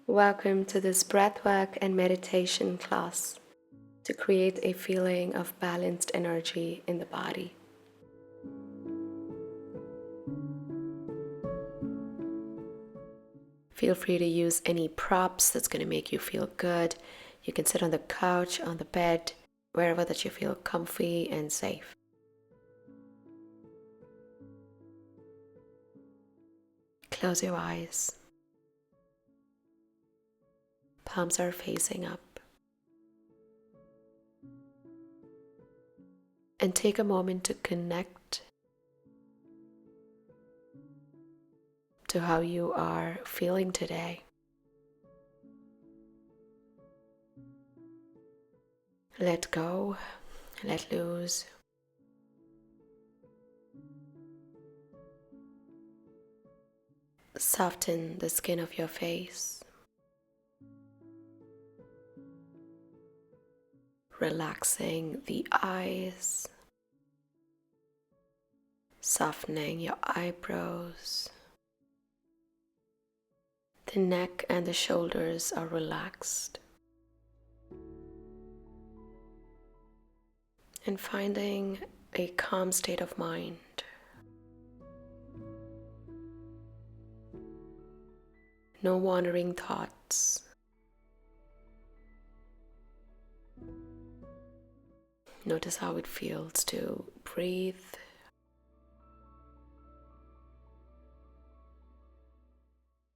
Welcome to this breathwork and meditation class to create a feeling of balanced energy in the body. Feel free to use any props that's going to make you feel good. You can sit on the couch, on the bed, wherever that you feel comfy and safe. Close your eyes. Palms are facing up. And take a moment to connect to how you are feeling today. Let go, let loose. Soften the skin of your face. Relaxing the eyes. Softening your eyebrows. The neck and the shoulders are relaxed. And finding a calm state of mind. No wandering thoughts. Notice how it feels to breathe.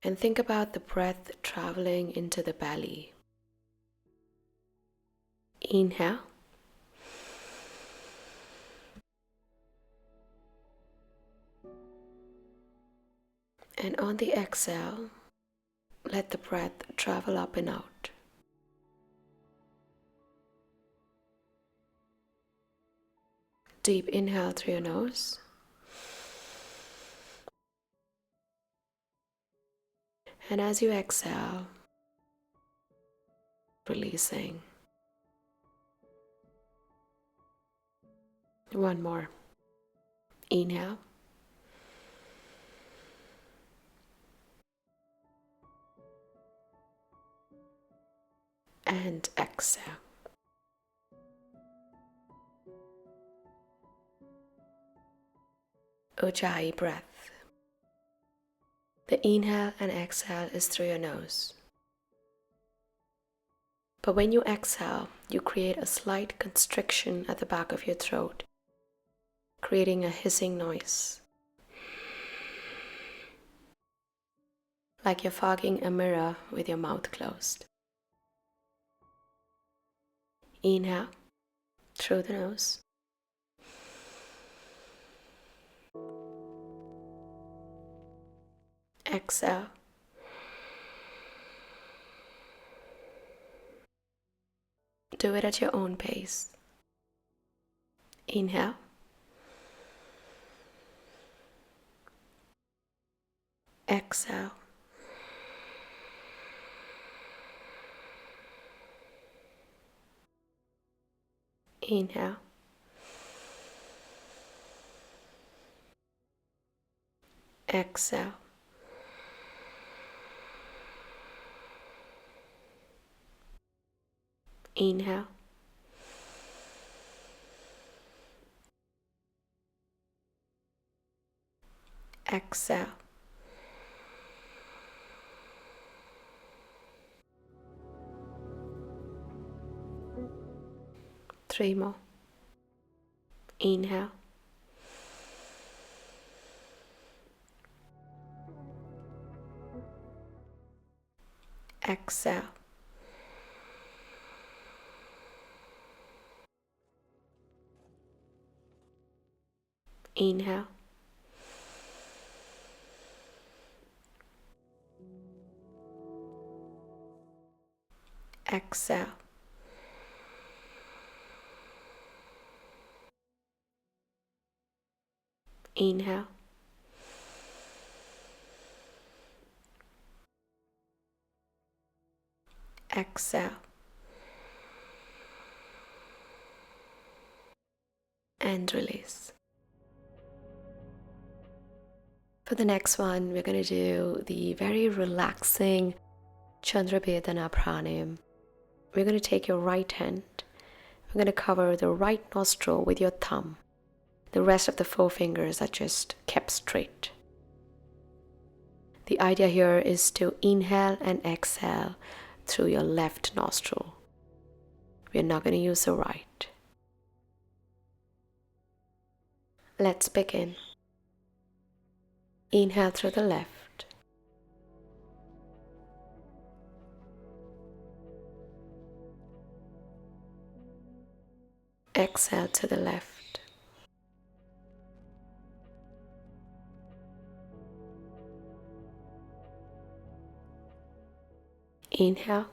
And think about the breath traveling into the belly. Inhale. And on the exhale, let the breath travel up and out. Deep inhale through your nose. And as you exhale, releasing. One more. Inhale. And exhale. Ujjayi breath. The inhale and exhale is through your nose. But when you exhale, you create a slight constriction at the back of your throat, creating a hissing noise. Like you're fogging a mirror with your mouth closed. Inhale through the nose. Exhale. Do it at your own pace. Inhale. Exhale. Inhale. Exhale. Inhale. Exhale. Three more. Inhale. Exhale. Inhale. Exhale. Inhale. Exhale. And release. For the next one, we're going to do the very relaxing Chandra Pranayama. We're going to take your right hand. We're going to cover the right nostril with your thumb. The rest of the four fingers are just kept straight. The idea here is to inhale and exhale through your left nostril. We're not going to use the right. Let's begin. Inhale through the left. Exhale to the left. Inhale.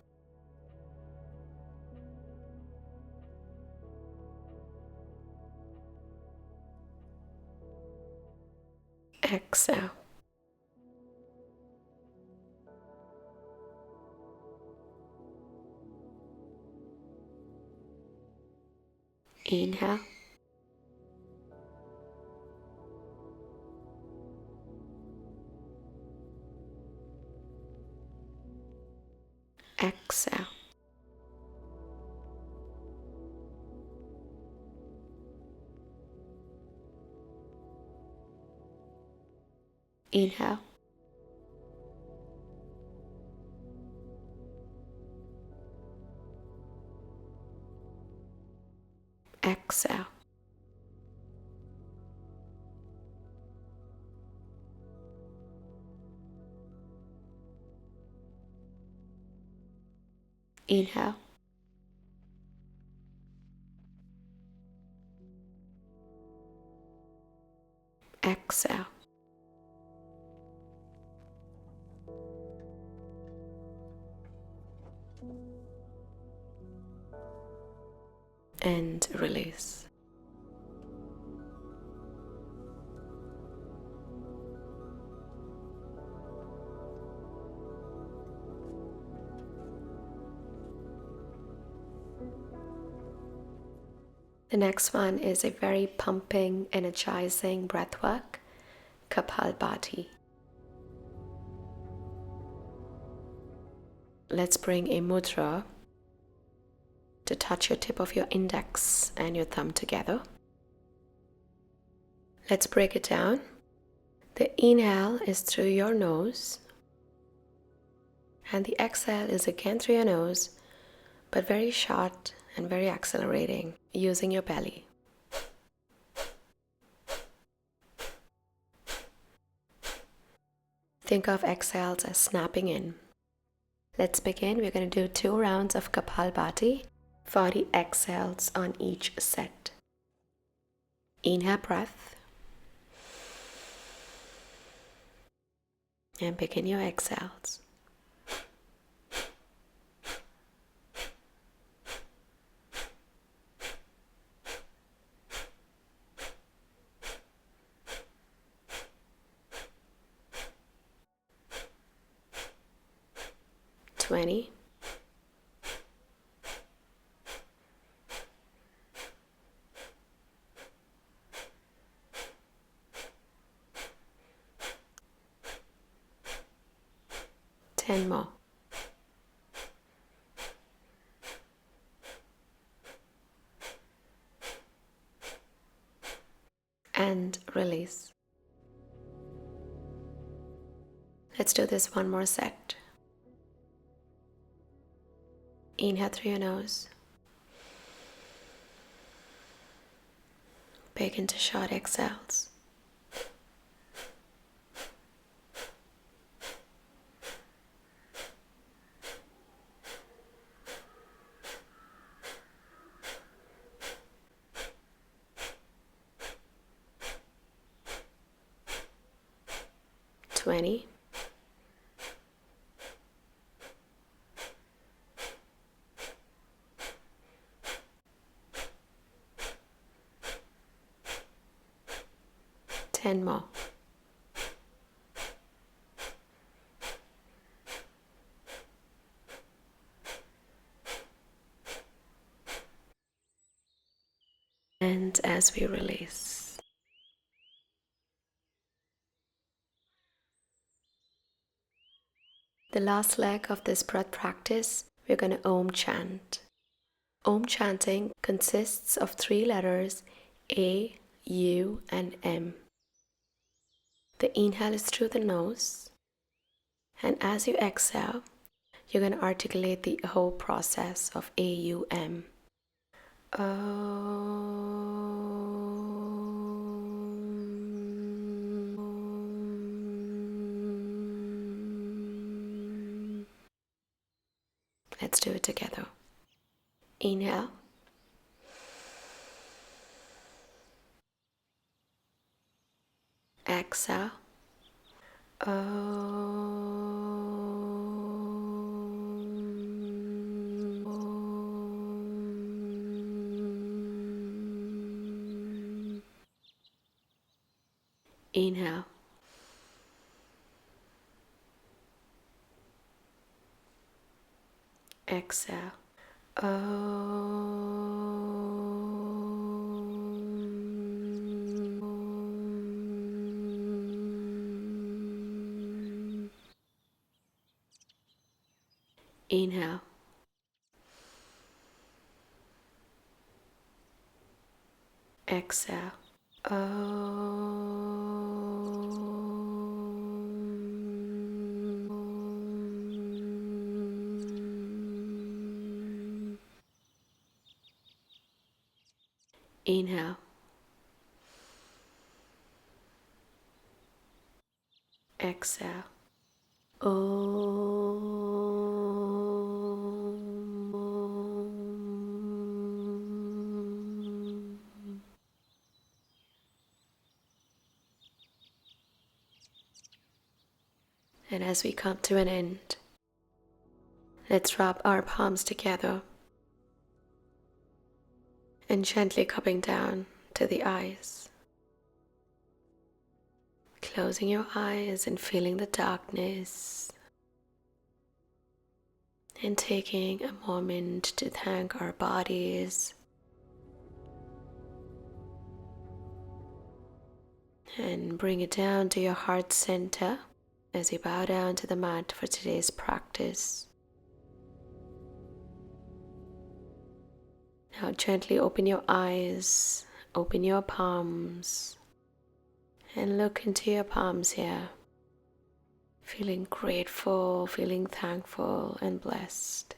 Exhale. Inhale. Exhale. Inhale. Exhale. Inhale. Exhale. And release. The next one is a very pumping, energizing breathwork, Kapalbhati. Let's bring a mudra to touch your tip of your index and your thumb together. Let's break it down. The inhale is through your nose, and the exhale is again through your nose, but very short and very accelerating, using your belly. Think of exhales as snapping in. Let's begin. We're going to do 2 rounds of Kapalbhati, 40 exhales on each set. Inhale breath. And begin your exhales. Twenty. 10 more. And release. Let's do this one more set. Inhale through your nose. Big into short exhales. Twenty. 10 more. And as we release, The last leg of this breath practice, we're going to Om chant. Om chanting consists of 3 letters A, U, and M. The inhale is through the nose, and as you exhale, you're going to articulate the whole process of A-U-M. Let's do it together. Inhale. Exhale. Inhale. Exhale. Inhale. Exhale. Inhale. Exhale. And as we come to an end, let's rub our palms together and gently cupping down to the eyes. Closing your eyes and feeling the darkness, and taking a moment to thank our bodies and bring it down to your heart center as you bow down to the mat for today's practice. Now gently open your eyes, open your palms, and look into your palms here, feeling grateful, feeling thankful and blessed.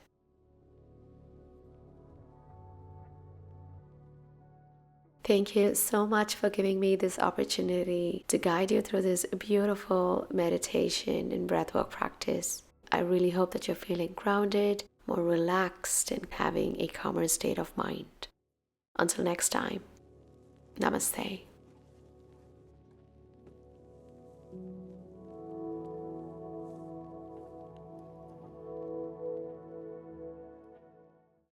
Thank you so much for giving me this opportunity to guide you through this beautiful meditation and breathwork practice. I really hope that you're feeling grounded, more relaxed, and having a calmer state of mind. Until next time, namaste.